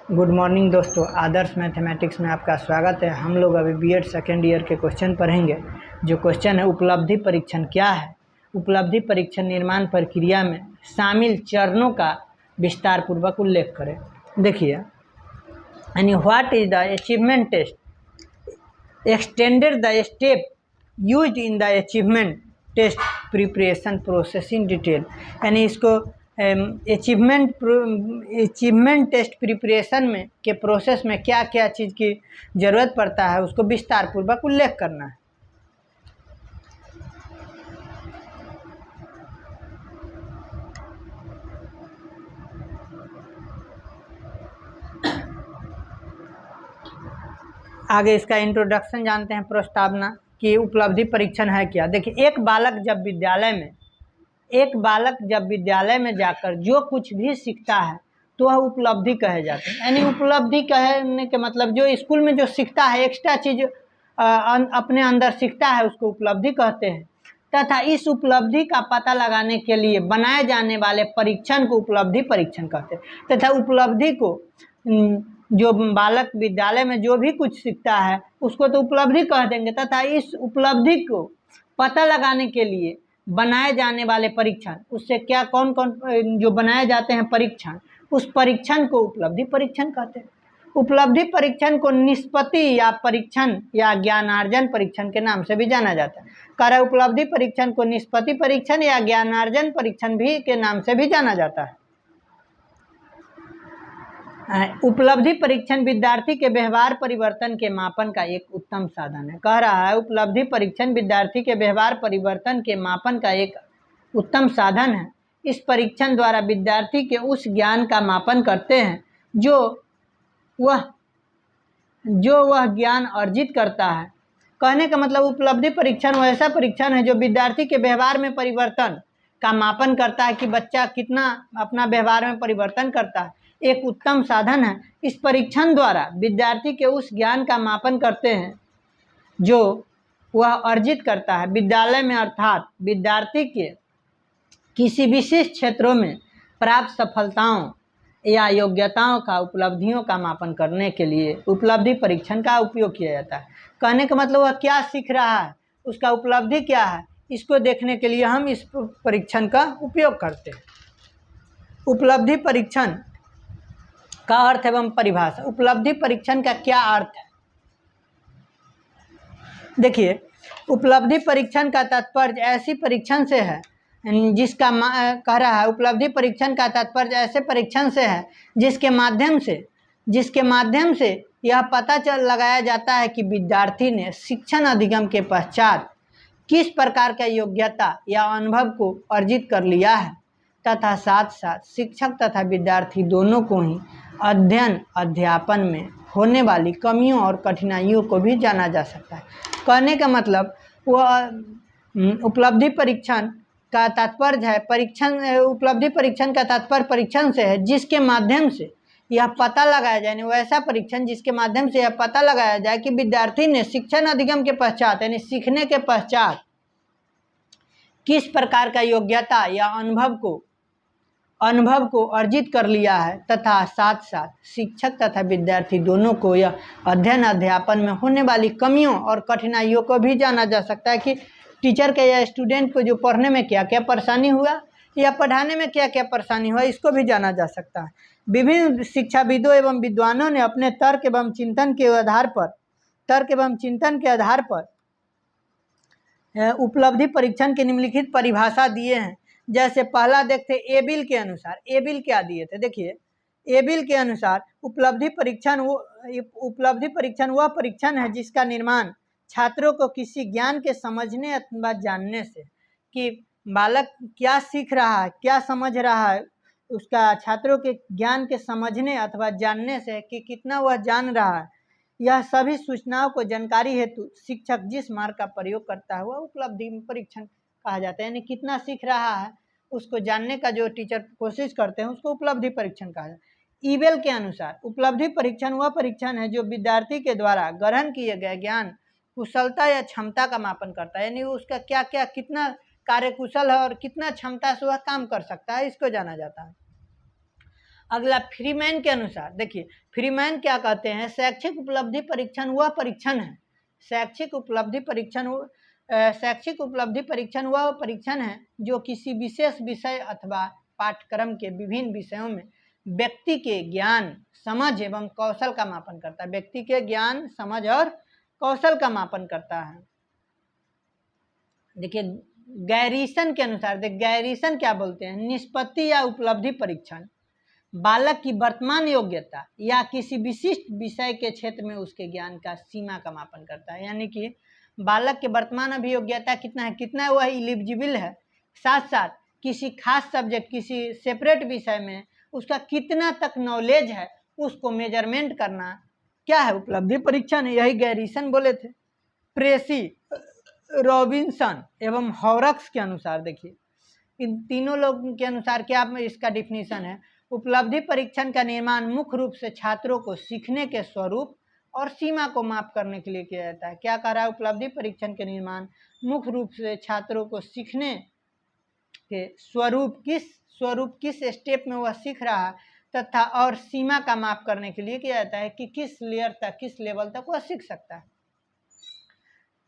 Good morning दोस्तों, आदर्श mathematics में आपका स्वागत है। हम लोग अभी बीएड सेकेंड ईयर के क्वेश्चन पढ़ेंगे। जो क्वेश्चन है, उपलब्धि परीक्षण क्या है। उपलब्धि परीक्षण निर्माण प्रक्रिया में शामिल चरणों का विस्तार पूर्वक उल्लेख करें। देखिए, यानी what is the achievement test, extended the step used in the achievement test preparation process in detail. यानी इसको अचीवमेंट टेस्ट प्रिपरेशन में के प्रोसेस में क्या क्या चीज़ की ज़रूरत पड़ता है उसको विस्तार पूर्वक उल्लेख करना है। आगे इसका इंट्रोडक्शन जानते हैं। प्रस्तावना कि उपलब्धि परीक्षण है क्या। देखिए, एक बालक जब विद्यालय में जाकर जो कुछ भी सीखता है तो वह उपलब्धि कहे जाते हैं। यानी उपलब्धि कहने के मतलब जो स्कूल में जो सीखता है, एक्स्ट्रा चीज अपने अंदर सीखता है, उसको उपलब्धि कहते हैं। तथा इस उपलब्धि का पता लगाने के लिए बनाए जाने वाले परीक्षण को उपलब्धि परीक्षण कहते हैं। तथा उपलब्धि को जो बालक विद्यालय में जो भी कुछ सीखता है उसको तो उपलब्धि कह देंगे। तथा इस उपलब्धि को पता लगाने के लिए बनाए जाने वाले परीक्षण, उससे क्या कौन कौन जो बनाए जाते हैं परीक्षण, उस परीक्षण को उपलब्धि परीक्षण कहते हैं। उपलब्धि परीक्षण को निष्पत्ति या परीक्षण या ज्ञानार्जन परीक्षण के नाम से भी जाना जाता है। कार्य उपलब्धि परीक्षण को निष्पत्ति परीक्षण या ज्ञानार्जन परीक्षण भी के नाम से भी जाना जाता है। उपलब्धि परीक्षण विद्यार्थी के व्यवहार परिवर्तन के मापन का एक उत्तम साधन है। कह रहा है उपलब्धि परीक्षण विद्यार्थी के व्यवहार परिवर्तन के मापन का एक उत्तम साधन है। इस परीक्षण द्वारा विद्यार्थी के उस ज्ञान का मापन करते हैं जो वह ज्ञान अर्जित करता है। कहने का मतलब उपलब्धि परीक्षण वैसा परीक्षण है जो विद्यार्थी के व्यवहार में परिवर्तन का मापन करता है कि बच्चा कितना अपना व्यवहार में परिवर्तन करता है। एक उत्तम साधन है। इस परीक्षण द्वारा विद्यार्थी के उस ज्ञान का मापन करते हैं जो वह अर्जित करता है विद्यालय में, अर्थात विद्यार्थी के किसी विशेष क्षेत्रों में प्राप्त सफलताओं या योग्यताओं का उपलब्धियों का मापन करने के लिए उपलब्धि परीक्षण का उपयोग किया जाता है। कहने का मतलब वह क्या सीख रहा है, उसका उपलब्धि क्या है, इसको देखने के लिए हम इस परीक्षण का उपयोग करते हैं। उपलब्धि परीक्षण का अर्थ एवं परिभाषा। उपलब्धि परीक्षण का क्या अर्थ है। देखिए, उपलब्धि परीक्षण का तात्पर्य ऐसी परीक्षण से है जिसका कह रहा है उपलब्धि परीक्षण का तात्पर्य ऐसे परीक्षण से है जिसके माध्यम से यह पता लगाया जाता है कि विद्यार्थी ने शिक्षण अधिगम के पश्चात किस प्रकार का योग्यता या अनुभव को अर्जित कर लिया है। तथा साथ साथ शिक्षक तथा विद्यार्थी दोनों को ही अध्ययन अध्यापन में होने वाली कमियों और कठिनाइयों को भी जाना जा सकता है। कहने का मतलब वह उपलब्धि परीक्षण का तात्पर्य है उपलब्धि परीक्षण का तात्पर्य परीक्षण से है जिसके माध्यम से यह पता लगाया जाए, वैसा परीक्षण जिसके माध्यम से यह पता लगाया जाए कि विद्यार्थी ने शिक्षण अधिगम के पश्चात यानी सीखने के पश्चात किस प्रकार का योग्यता या अनुभव को अर्जित कर लिया है। तथा साथ साथ शिक्षक तथा विद्यार्थी दोनों को यह अध्ययन अध्यापन में होने वाली कमियों और कठिनाइयों को भी जाना जा सकता है कि टीचर के या स्टूडेंट को जो पढ़ने में क्या क्या परेशानी हुआ या पढ़ाने में क्या क्या परेशानी हुआ, इसको भी जाना जा सकता है। विभिन्न शिक्षाविदों एवं विद्वानों ने अपने तर्क एवं चिंतन के आधार पर उपलब्धि परीक्षण की निम्नलिखित परिभाषा दिए हैं। जैसे पहला देखते एबिल के अनुसार, एबिल क्या दिए थे। देखिए, एबिल के अनुसार उपलब्धि परीक्षण वह परीक्षण है जिसका निर्माण छात्रों को किसी ज्ञान के समझने अथवा जानने से, कि बालक क्या सीख रहा है, क्या समझ रहा है, उसका छात्रों के ज्ञान के समझने अथवा जानने से कि कितना वह जान रहा है, यह सभी सूचनाओं को जानकारी हेतु शिक्षक जिस मार्ग का प्रयोग करता है वह उपलब्धि परीक्षण कहा जाता है। यानी कितना सीख रहा है उसको जानने का जो टीचर कोशिश करते हैं उसको उपलब्धि परीक्षण कहा जाता है। ईबेल के अनुसार उपलब्धि परीक्षण वह परीक्षण है जो विद्यार्थी के द्वारा ग्रहण किए गए ज्ञान, कुशलता या क्षमता का मापन करता है। यानी उसका क्या क्या कितना कार्य कुशल है और कितना क्षमता से वह काम कर सकता है, इसको जाना जाता है। अगला फ्रीमैन के अनुसार, देखिए फ्रीमैन क्या कहते हैं, शैक्षिक उपलब्धि परीक्षण वह परीक्षण है, शैक्षिक उपलब्धि परीक्षण वह परीक्षण है जो किसी विशेष विषय अथवा पाठ्यक्रम के विभिन्न विषयों में व्यक्ति के ज्ञान, समझ एवं कौशल का मापन करता है। व्यक्ति के ज्ञान, समझ और कौशल का मापन करता है। देखिए गैरीसन के अनुसार, गैरीसन क्या बोलते हैं, निष्पत्ति या उपलब्धि परीक्षण बालक की वर्तमान योग्यता या किसी विशिष्ट विषय के क्षेत्र में उसके ज्ञान का सीमा का मापन करता है। यानी कि बालक के वर्तमान अभियोग्यता कितना है, कितना वह एलिजिबल है, साथ साथ किसी खास सब्जेक्ट, किसी सेपरेट विषय में उसका कितना तक नॉलेज है, उसको मेजरमेंट करना क्या है, उपलब्धि परीक्षण है। यही गैरीसन बोले थे। प्रेसी, रॉबिन्सन एवं हॉरक्स के अनुसार, देखिए इन तीनों लोगों के अनुसार क्या इसका डिफिनीशन है, उपलब्धि परीक्षण का निर्माण मुख्य रूप से छात्रों को सीखने के स्वरूप और सीमा को माप करने के लिए किया जाता है। क्या कह रहा है, उपलब्धि परीक्षण के निर्माण मुख्य रूप से छात्रों को सीखने के स्वरूप, किस स्टेप में वह सीख रहा है तथा और सीमा का माप करने के लिए किया जाता है कि किस लेयर तक, किस लेवल तक वह सीख सकता है।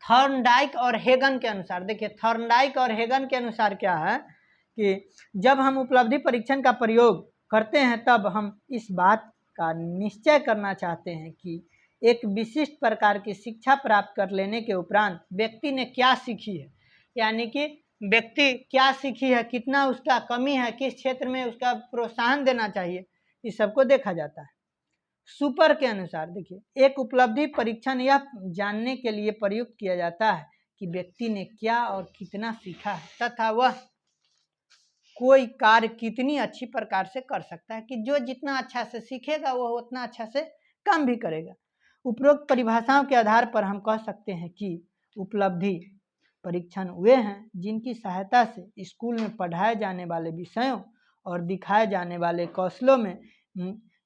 थॉर्नडाइक और हेगन के अनुसार, देखिए थॉर्नडाइक और हेगन के अनुसार क्या है कि जब हम उपलब्धि परीक्षण का प्रयोग करते हैं तब हम इस बात का निश्चय करना चाहते हैं कि एक विशिष्ट प्रकार की शिक्षा प्राप्त कर लेने के उपरांत व्यक्ति ने क्या सीखी है, यानी कि व्यक्ति क्या सीखी है, कितना उसका कमी है, किस क्षेत्र में उसका प्रोत्साहन देना चाहिए, इस सबको देखा जाता है। सुपर के अनुसार, देखिए एक उपलब्धि परीक्षण यह जानने के लिए प्रयुक्त किया जाता है कि व्यक्ति ने क्या और कितना सीखा है तथा वह कोई कार्य कितनी अच्छी प्रकार से कर सकता है, कि जो जितना अच्छा से सीखेगा वह उतना अच्छा से काम भी करेगा। उपरोक्त परिभाषाओं के आधार पर हम कह सकते हैं कि उपलब्धि परीक्षण वे हैं जिनकी सहायता से स्कूल में पढ़ाए जाने वाले विषयों और दिखाए जाने वाले कौशलों में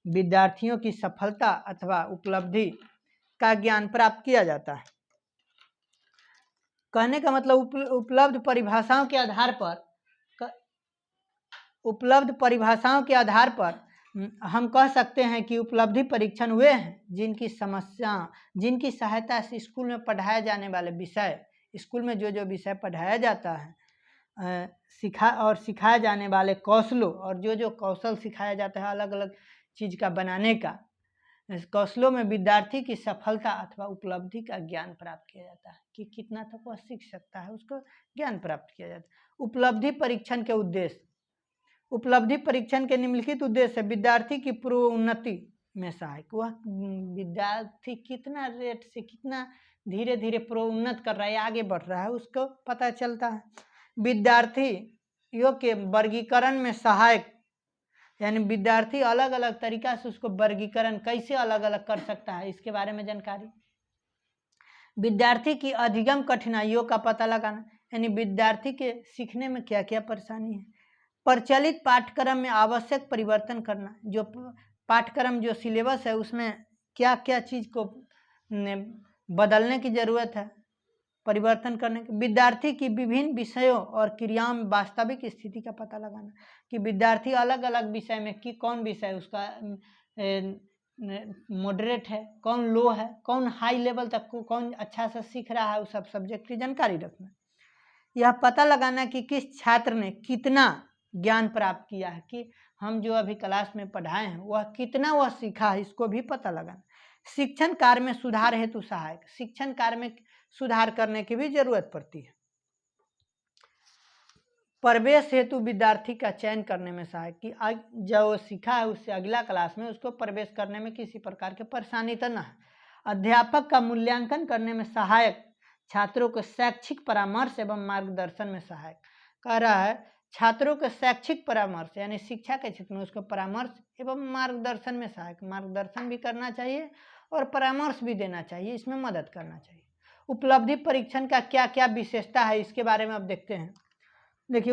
विद्यार्थियों की सफलता अथवा उपलब्धि का ज्ञान प्राप्त किया जाता है। कहने का मतलब उपलब्ध परिभाषाओं के आधार पर हम कह सकते हैं कि उपलब्धि परीक्षण वे हैं जिनकी सहायता से स्कूल में पढ़ाए जाने वाले विषय, स्कूल में जो विषय पढ़ाया जाता है, सिखाए जाने वाले कौशलों और जो कौशल सिखाया जाता है अलग अलग चीज का बनाने का, कौशलों में विद्यार्थी की सफलता अथवा उपलब्धि का ज्ञान प्राप्त किया जाता है कि कितना तक वह सीख सकता है, उसको ज्ञान प्राप्त किया जाता है। उपलब्धि परीक्षण के उद्देश्य, उपलब्धि परीक्षण के निम्नलिखित उद्देश्य है विद्यार्थी की प्रोन्नति में सहायक, वह विद्यार्थी कितना रेट से कितना धीरे धीरे प्रोन्नत कर रहा है, आगे बढ़ रहा है, उसको पता चलता है। विद्यार्थियों के वर्गीकरण में सहायक, यानी विद्यार्थी अलग अलग तरीका से उसको वर्गीकरण कैसे अलग अलग कर सकता है, इसके बारे में जानकारी। विद्यार्थी की अधिगम कठिनाइयों का पता लगाना, यानी विद्यार्थी के सीखने में क्या क्या परेशानी है। प्रचलित पाठ्यक्रम में आवश्यक परिवर्तन करना, जो पाठ्यक्रम जो सिलेबस है उसमें क्या क्या चीज को बदलने की जरूरत है, परिवर्तन करने के। विद्यार्थी की विभिन्न विषयों और क्रियाओं में वास्तविक स्थिति का पता लगाना, कि विद्यार्थी अलग अलग विषय में कि कौन विषय उसका मॉडरेट है, कौन लो है, कौन हाई लेवल तक कौन अच्छा से सीख रहा है, उस सब सब्जेक्ट की जानकारी रखना। यह पता लगाना कि किस छात्र ने कितना ज्ञान प्राप्त किया है, कि हम जो अभी क्लास में पढ़ाए हैं वह कितना वह सीखा है, इसको भी पता लगाना। शिक्षण कार्य में सुधार हेतु सहायक, शिक्षण कार्य में सुधार करने की भी जरूरत पड़ती है। प्रवेश हेतु विद्यार्थी का चयन करने में सहायक, कि जो वो सीखा है उससे अगला क्लास में उसको प्रवेश करने में किसी प्रकार की परेशानी तो न है। अध्यापक का मूल्यांकन करने में सहायक, छात्रों को शैक्षिक परामर्श एवं मार्गदर्शन में सहायक। कह रहा है छात्रों को शैक्षिक परामर्श यानी शिक्षा के क्षेत्र में उसको परामर्श एवं मार्गदर्शन में सहायक, मार्गदर्शन भी करना चाहिए और परामर्श भी देना चाहिए, इसमें मदद करना चाहिए। उपलब्धि परीक्षण का क्या क्या विशेषता है, इसके बारे में अब देखते हैं। देखिए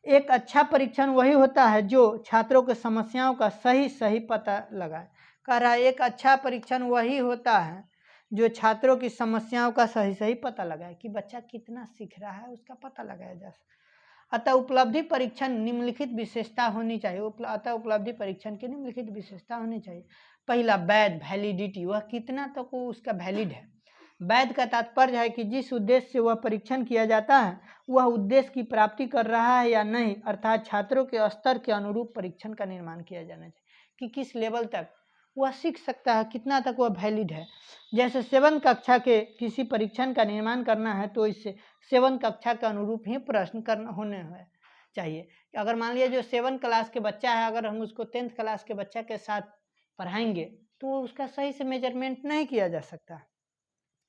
एक अच्छा परीक्षण वही होता है जो छात्रों के समस्याओं का सही पता लगाए। कह रहा है एक अच्छा परीक्षण वही होता है जो छात्रों की समस्याओं का सही पता लगाए, कि बच्चा कितना सीख रहा है उसका पता लगाया जा सकता। अतः उपलब्धि परीक्षण निम्नलिखित विशेषता होनी चाहिए। अतः उपलब्धि परीक्षण की निम्नलिखित विशेषता होनी चाहिए। पहला, वैध, वैलिडिटी, वह कितना तक वो उसका वैलिड है। वैध का तात्पर्य है कि जिस उद्देश्य से वह परीक्षण किया जाता है वह उद्देश्य की प्राप्ति कर रहा है या नहीं, अर्थात छात्रों के स्तर के अनुरूप परीक्षण का निर्माण किया जाना चाहिए कि किस लेवल तक वह सीख सकता है, कितना तक वह वैलिड है। जैसे 7 कक्षा के किसी परीक्षण का निर्माण करना है तो इससे 7 कक्षा के अनुरूप ही प्रश्न करना होने चाहिए। अगर मान लिया जो 7 क्लास के बच्चा है, अगर हम उसको 10th क्लास के बच्चा के साथ पढ़ाएंगे तो उसका सही से मेजरमेंट नहीं किया जा सकता।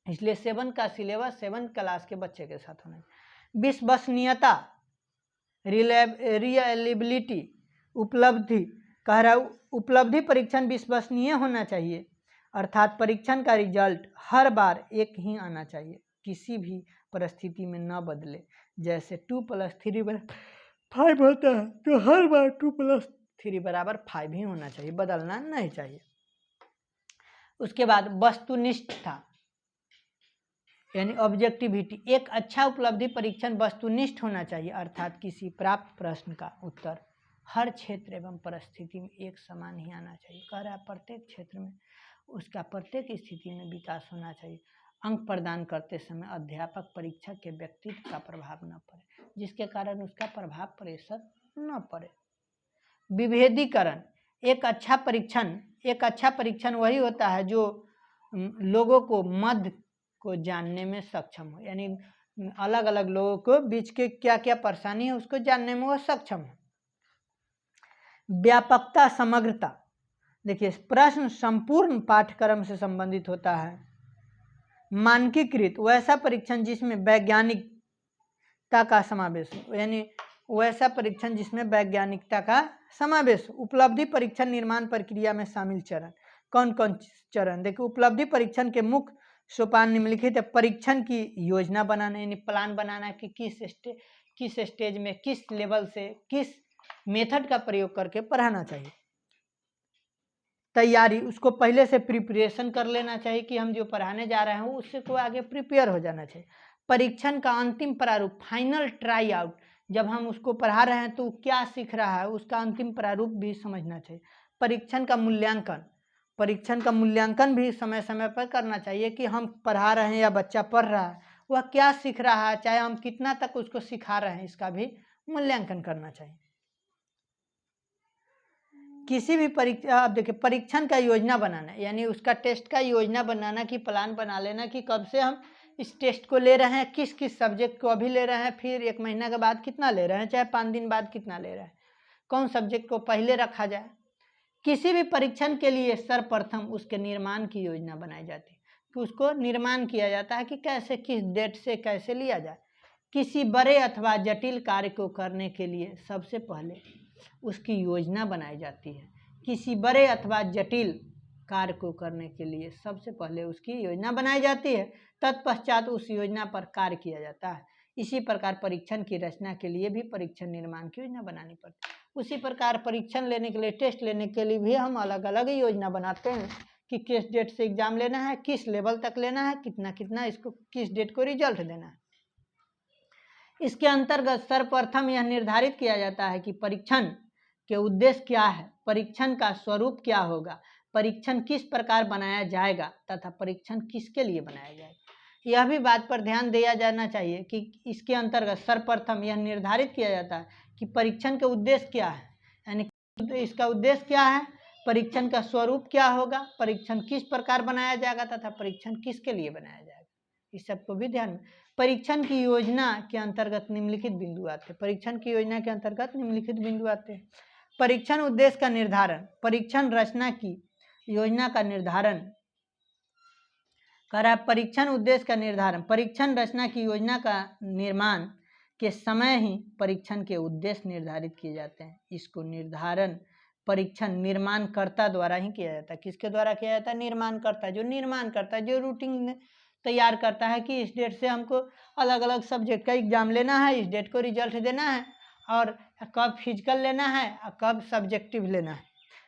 इसलिए 7 का सिलेबस 7 क्लास के बच्चे के साथ होना चाहिए। विश्वसनीयता, रिलायबिलिटी, उपलब्धि कह रहा है उपलब्धि परीक्षण विश्वसनीय होना चाहिए, अर्थात परीक्षण का रिजल्ट हर बार एक ही आना चाहिए, किसी भी परिस्थिति में न बदले। जैसे 2 + 3 = 5 होता है तो हर बार 2 + 3 = 5 ही होना चाहिए, बदलना नहीं चाहिए। उसके बाद वस्तुनिष्ठता यानी ऑब्जेक्टिविटी, एक अच्छा उपलब्धि परीक्षण वस्तुनिष्ठ होना चाहिए, अर्थात किसी प्राप्त प्रश्न का उत्तर हर क्षेत्र एवं परिस्थिति में एक समान ही आना चाहिए। कह रहा है प्रत्येक क्षेत्र में उसका प्रत्येक स्थिति में विकास होना चाहिए। अंक प्रदान करते समय अध्यापक परीक्षक के व्यक्तित्व का प्रभाव न पड़े, जिसके कारण उसका प्रभाव प्रेशर न पड़े। विभेदीकरण, एक अच्छा परीक्षण वही होता है जो लोगों को मध्य को जानने में सक्षम हो, यानी अलग अलग लोगों को बीच के क्या क्या परेशानी है उसको जानने में वह सक्षम हो। व्यापकता, समग्रता, देखिए प्रश्न संपूर्ण पाठ्यक्रम से संबंधित होता है। मानकीकृत, वैसा परीक्षण जिसमें वैज्ञानिकता का समावेश हो, यानी वैसा परीक्षण जिसमें वैज्ञानिकता का समावेश हो। उपलब्धि परीक्षण निर्माण प्रक्रिया में शामिल चरण, कौन कौन चरण? देखिए उपलब्धि परीक्षण के मुख्य सोपान निम्नलिखित है। परीक्षण की योजना बनाना, यानी प्लान बनाना कि किस स्टेज में किस लेवल से किस मेथड का प्रयोग करके पढ़ाना चाहिए। तैयारी, उसको पहले से प्रिपरेशन कर लेना चाहिए कि हम जो पढ़ाने जा रहे हैं उससे को आगे प्रिपेयर हो जाना चाहिए। परीक्षण का अंतिम प्रारूप, फाइनल ट्राई आउट, जब हम उसको पढ़ा रहे हैं तो क्या सीख रहा है उसका अंतिम प्रारूप भी समझना चाहिए। परीक्षण का मूल्यांकन भी समय समय पर करना चाहिए कि हम पढ़ा रहे हैं या बच्चा पढ़ रहा है वह क्या सीख रहा है, चाहे हम कितना तक उसको सिखा रहे हैं, इसका भी मूल्यांकन करना चाहिए। किसी भी परीक्षा, अब देखिए परीक्षण का योजना बनाना, यानी उसका टेस्ट का योजना बनाना कि प्लान बना लेना कि कब से हम इस टेस्ट को ले रहे हैं, किस किस सब्जेक्ट को अभी ले रहे हैं, फिर 1 महीना के बाद कितना ले रहे हैं, चाहे 5 दिन बाद कितना ले रहे हैं, कौन सब्जेक्ट को पहले रखा जाए। किसी भी परीक्षण के लिए सर्वप्रथम उसके निर्माण की योजना बनाई जाती है कि उसको निर्माण किया जाता है कि कैसे किस डेट से कैसे लिया जाए। किसी बड़े अथवा जटिल कार्य को करने के लिए सबसे पहले उसकी योजना बनाई जाती है। किसी बड़े अथवा जटिल कार्य को करने के लिए सबसे पहले उसकी योजना बनाई जाती है, तत्पश्चात उस योजना पर कार्य किया जाता है। इसी प्रकार परीक्षण की रचना के लिए भी परीक्षण निर्माण की योजना बनानी पड़ती है। उसी प्रकार परीक्षण लेने के लिए, टेस्ट लेने के लिए भी हम अलग अलग योजना बनाते हैं कि किस डेट से एग्जाम लेना है, किस लेवल तक लेना है, कितना कितना इसको किस डेट को रिजल्ट देना है। इसके अंतर्गत सर्वप्रथम यह निर्धारित किया जाता है कि परीक्षण के उद्देश्य क्या है, परीक्षण का स्वरूप क्या होगा, परीक्षण किस प्रकार बनाया जाएगा तथा परीक्षण किसके लिए बनाया जाएगा। यह भी बात पर ध्यान दिया जाना चाहिए कि इसके अंतर्गत सर्वप्रथम यह निर्धारित किया जाता है कि परीक्षण का उद्देश्य क्या है, यानी इसका उद्देश्य क्या है, परीक्षण का स्वरूप क्या होगा, परीक्षण किस प्रकार बनाया जाएगा तथा परीक्षण किसके लिए बनाया जाएगा। इस सबको भी ध्यान में। परीक्षण की योजना के अंतर्गत निम्नलिखित बिंदु आते हैं। परीक्षण की योजना के अंतर्गत निम्नलिखित बिंदु आते हैं। परीक्षण उद्देश्य का निर्धारण, परीक्षण रचना की योजना का निर्धारण कर रहा है। परीक्षण उद्देश्य का निर्धारण, परीक्षण रचना की योजना का निर्माण के समय ही परीक्षण के उद्देश्य निर्धारित किए जाते हैं। इसको निर्धारण परीक्षण निर्माणकर्ता द्वारा ही किया जाता है। किसके द्वारा किया जाता है? निर्माणकर्ता, जो निर्माण करता है, जो रूटीन तैयार करता है कि इस डेट से हमको अलग अलग सब्जेक्ट का एग्जाम लेना है, इस डेट को रिजल्ट देना है, और कब फिजिकल लेना है, और कब सब्जेक्टिव लेना है,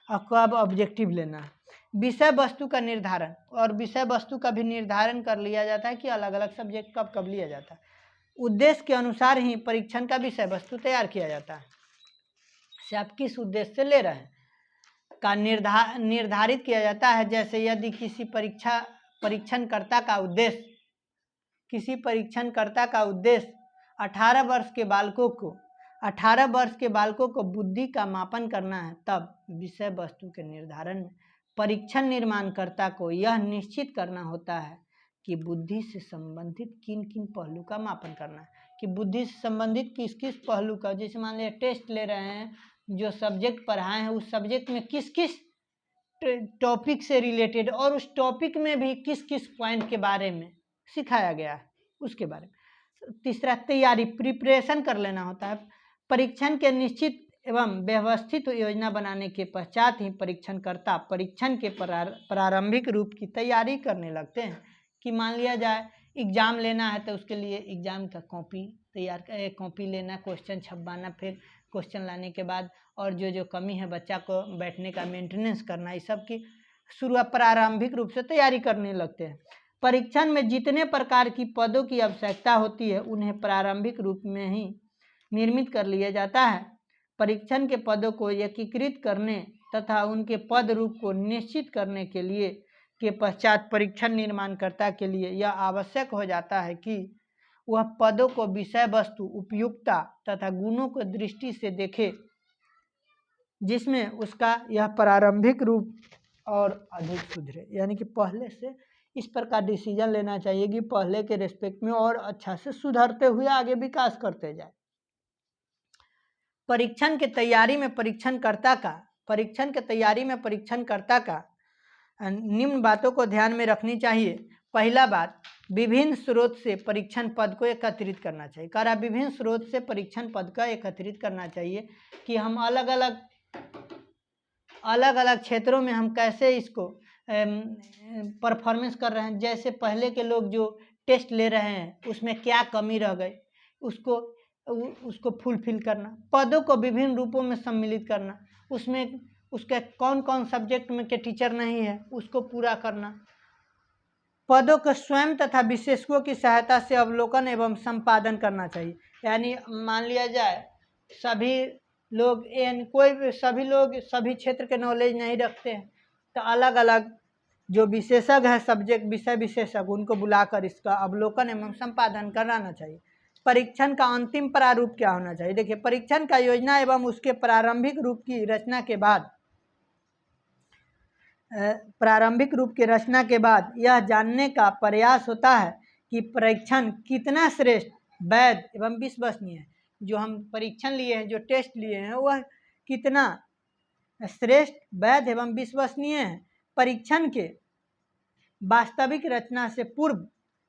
और कब ऑब्जेक्टिव लेना है। विषय वस्तु का निर्धारण, और विषय वस्तु का भी निर्धारण कर लिया जाता है कि अलग अलग सब्जेक्ट कब कब लिया जाता है। उद्देश्य के अनुसार ही परीक्षण का विषय वस्तु तैयार किया जाता है। से आप किस उद्देश्य से ले रहे हैं का निर्धारित किया जाता है। जैसे यदि किसी परीक्षणकर्ता का उद्देश्य 18 वर्ष के बालकों को बुद्धि का मापन करना है, तब विषय वस्तु के निर्धारण में परीक्षण निर्माणकर्ता को यह निश्चित करना होता है कि बुद्धि से संबंधित किन किन पहलू का मापन करना है, कि बुद्धि से संबंधित किस किस पहलू का, जैसे मान लिया टेस्ट ले रहे हैं, जो सब्जेक्ट पढ़ाए हैं उस सब्जेक्ट में किस किस टॉपिक से रिलेटेड और उस टॉपिक में भी किस किस पॉइंट के बारे में सिखाया गया है उसके बारे में। तीसरा, तैयारी, प्रिपरेशन कर लेना होता है। परीक्षण के निश्चित एवं व्यवस्थित योजना बनाने के पश्चात ही परीक्षणकर्ता परीक्षण के प्रारंभिक रूप की तैयारी करने लगते हैं। कि मान लिया जाए एग्जाम लेना है तो उसके लिए एग्जाम का कॉपी लेना, क्वेश्चन छपवाना, फिर क्वेश्चन लाने के बाद और जो कमी है बच्चा को बैठने का मेंटेनेंस करना, इस सब की शुरुआत प्रारंभिक रूप से तैयारी करने लगते हैं। परीक्षण में जितने प्रकार की पदों की आवश्यकता होती है उन्हें प्रारंभिक रूप में ही निर्मित कर लिया जाता है। परीक्षण के पदों को एकीकृत करने तथा उनके पद रूप को निश्चित करने के लिए के पश्चात परीक्षण निर्माणकर्ता के लिए यह आवश्यक हो जाता है कि वह पदों को विषय वस्तु, उपयुक्तता तथा गुणों को दृष्टि से देखे, जिसमें उसका यह प्रारंभिक रूप और अधिक सुधरे। यानी कि पहले से इस प्रकार डिसीजन लेना चाहिए कि पहले के रेस्पेक्ट में और अच्छा से सुधरते हुए आगे विकास करते जाए। परीक्षण के तैयारी में परीक्षणकर्ता का निम्न बातों को ध्यान में रखनी चाहिए। पहला बात, विभिन्न स्रोत से परीक्षण पद को एकत्रित करना चाहिए। कह रहा विभिन्न स्रोत से परीक्षण पद का एकत्रित करना चाहिए कि हम अलग अलग क्षेत्रों में हम कैसे इसको परफॉर्मेंस कर रहे हैं। जैसे पहले के लोग जो टेस्ट ले रहे हैं उसमें क्या कमी रह गई, उसको फुलफिल करना। पदों को विभिन्न रूपों में सम्मिलित करना, उसमें उसके कौन कौन सब्जेक्ट में के टीचर नहीं है उसको पूरा करना। पदों को स्वयं तथा विशेषज्ञों की सहायता से अवलोकन एवं संपादन करना चाहिए। यानी मान लिया जाए सभी लोग सभी क्षेत्र के नॉलेज नहीं रखते हैं, तो अलग अलग जो विशेषज्ञ है विषय विशेषज्ञ उनको बुलाकर इसका अवलोकन एवं संपादन कराना चाहिए। परीक्षण का अंतिम प्रारूप क्या होना चाहिए? देखिए, परीक्षण का योजना एवं उसके प्रारंभिक रूप की रचना के बाद यह जानने का प्रयास होता है कि परीक्षण कितना श्रेष्ठ, वैध एवं विश्वसनीय है। जो हम परीक्षण लिए हैं, जो टेस्ट लिए हैं, वह कितना श्रेष्ठ, वैध एवं विश्वसनीय है। परीक्षण के वास्तविक रचना से पूर्व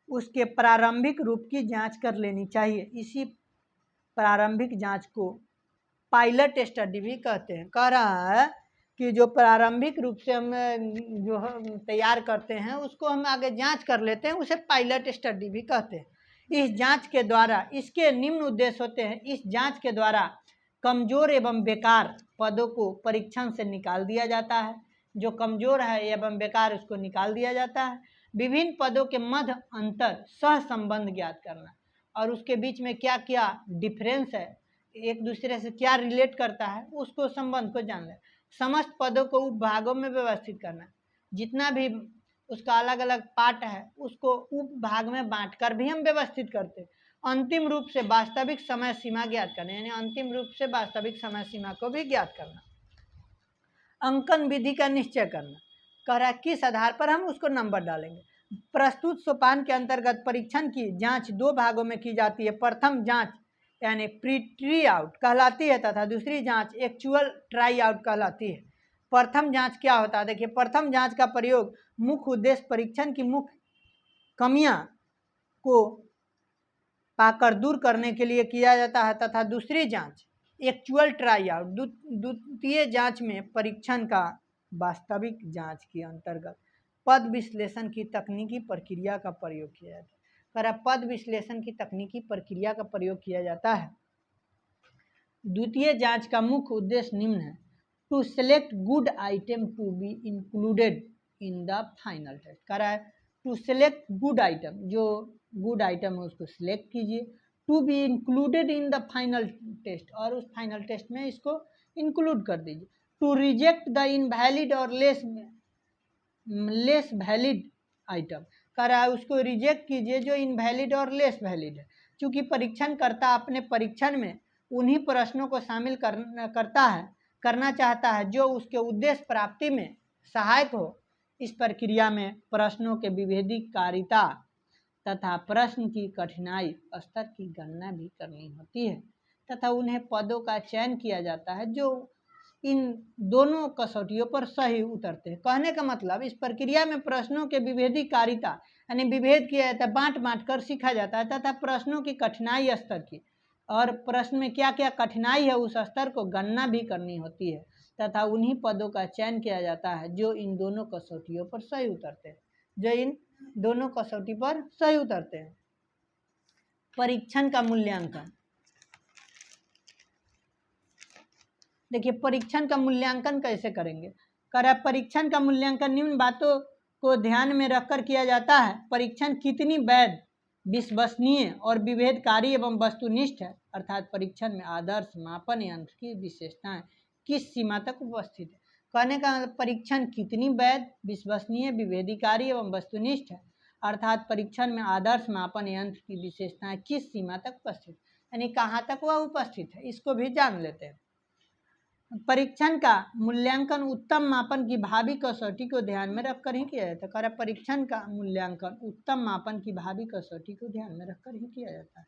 उसके प्रारंभिक रूप की जांच कर लेनी चाहिए। इसी प्रारंभिक जांच को पायलट स्टडी भी कहते हैं। कह रहा है कि जो प्रारंभिक रूप से हम तैयार करते हैं उसको हम आगे जांच कर लेते हैं, उसे पायलट स्टडी भी कहते हैं। इस जांच के द्वारा इसके निम्न उद्देश्य होते हैं। इस जांच के द्वारा कमजोर एवं बेकार पदों को परीक्षण से निकाल दिया जाता है। जो कमजोर है एवं बेकार उसको निकाल दिया जाता है। विभिन्न पदों के मध्य अंतर सह संबंध ज्ञात करना और उसके बीच में क्या क्या डिफरेंस है, एक दूसरे से क्या रिलेट करता है, उसको संबंध को जान ले। समस्त पदों को उपभागों में व्यवस्थित करना, जितना भी उसका अलग अलग पार्ट है उसको उपभाग में बांटकर भी हम व्यवस्थित करते हैं। अंतिम रूप से वास्तविक समय सीमा ज्ञात करना, यानी अंतिम रूप से वास्तविक समय सीमा को भी ज्ञात करना। अंकन विधि का निश्चय करना, कह रहा है किस आधार पर हम उसको नंबर डालेंगे। प्रस्तुत सोपान के अंतर्गत परीक्षण की जांच दो भागों में की जाती है। प्रथम जांच यानी प्री आउट कहलाती है तथा दूसरी जांच एक्चुअल ट्राई आउट कहलाती है। प्रथम जांच क्या होता है? देखिए, प्रथम जांच का प्रयोग मुख्य उद्देश्य परीक्षण की मुख्य कमियां को पाकर दूर करने के लिए किया जाता है तथा दूसरी जांच एक्चुअल ट्राई आउट द्वितीय जांच में परीक्षण का वास्तविक जांच के अंतर्गत पद विश्लेषण की तकनीकी प्रक्रिया का प्रयोग किया जाता है। पद विश्लेषण की तकनीकी प्रक्रिया का प्रयोग किया जाता है। द्वितीय जांच का मुख्य उद्देश्य निम्न है: to select good item to be included in the final test. कह रहा है टू सेलेक्ट गुड आइटम, जो गुड आइटम है उसको सिलेक्ट कीजिए। To be included in the final test, और उस फाइनल टेस्ट में इसको इंक्लूड कर दीजिए। टू रिजेक्ट द इनवैलिड और लेस वैलिड आइटम, कह रहा है उसको रिजेक्ट कीजिए जो इनवैलिड और लेस वैलिड है। क्योंकि परीक्षणकर्ता अपने परीक्षण में उन्हीं प्रश्नों को शामिल करना चाहता है जो उसके उद्देश्य प्राप्ति में सहायक हो। इस प्रक्रिया में प्रश्नों के विभेदीकारिता तथा प्रश्न की कठिनाई स्तर की गणना भी करनी होती है तथा उन्हें पदों का चयन किया जाता है जो इन दोनों कसौटियों पर सही उतरते हैं। कहने का मतलब इस प्रक्रिया में प्रश्नों के विभेदीकारिता यानी विभेद किया जाता है, बांट बांट कर सीखा जाता है तथा प्रश्नों की कठिनाई स्तर की और प्रश्न में क्या क्या कठिनाई है उस स्तर को गणना भी करनी होती है तथा उन्हीं पदों का चयन किया जाता है जो इन दोनों कसौटियों पर सही उतरते हैं, जो इन दोनों कसौटी पर सही उतरते हैं। परीक्षण का मूल्यांकन, देखिए परीक्षण का मूल्यांकन कैसे करेंगे। कर परीक्षण का मूल्यांकन निम्न बातों को ध्यान में रखकर किया जाता है। परीक्षण कितनी वैध, विश्वसनीय और विभेदकारी एवं वस्तुनिष्ठ है, अर्थात परीक्षण में आदर्श मापन यंत्र की विशेषताएं किस सीमा तक उपस्थित है। कहने का परीक्षण कितनी वैध, विश्वसनीय, विभेदकारी एवं वस्तुनिष्ठ है, अर्थात परीक्षण में आदर्श मापन यंत्र की विशेषताएं किस सीमा तक उपस्थित, यानी कहाँ तक वह उपस्थित है, इसको भी जान लेते हैं। परीक्षण का मूल्यांकन उत्तम मापन की भावी कसौटी को ध्यान में रखकर ही किया जाता है। परीक्षण का मूल्यांकन उत्तम मापन की भावी कसौटी को ध्यान में रखकर ही किया जाता है।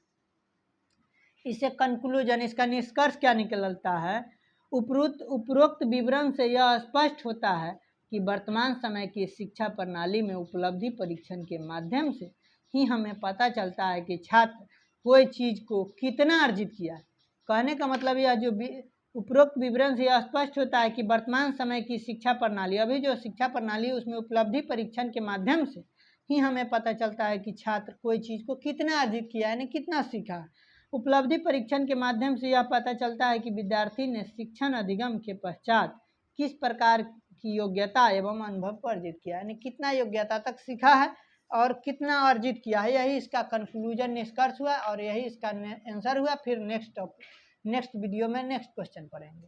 इसे कंक्लूजन, इसका निष्कर्ष क्या निकलता है। उपरोक्त विवरण से यह स्पष्ट होता है कि वर्तमान समय की शिक्षा प्रणाली में उपलब्धि परीक्षण के माध्यम से ही हमें पता चलता है कि छात्र कोई चीज़ को कितना अर्जित किया है। कहने का मतलब यह जो उपरोक्त विवरण से यह स्पष्ट होता है कि वर्तमान समय की शिक्षा प्रणाली, अभी जो शिक्षा प्रणाली उसमें उपलब्धि परीक्षण के माध्यम से ही हमें पता चलता है कि छात्र कोई चीज़ को कितना अर्जित किया है, यानी कितना सीखा। उपलब्धि परीक्षण के माध्यम से यह पता चलता है कि विद्यार्थी ने शिक्षण अधिगम के पश्चात किस प्रकार की योग्यता एवं अनुभव को अर्जित किया, यानी कितना योग्यता तक सीखा है और कितना अर्जित किया है। यही इसका कंक्लूजन, निष्कर्ष हुआ और यही इसका आंसर हुआ। फिर नेक्स्ट वीडियो में नेक्स्ट क्वेश्चन पढ़ेंगे।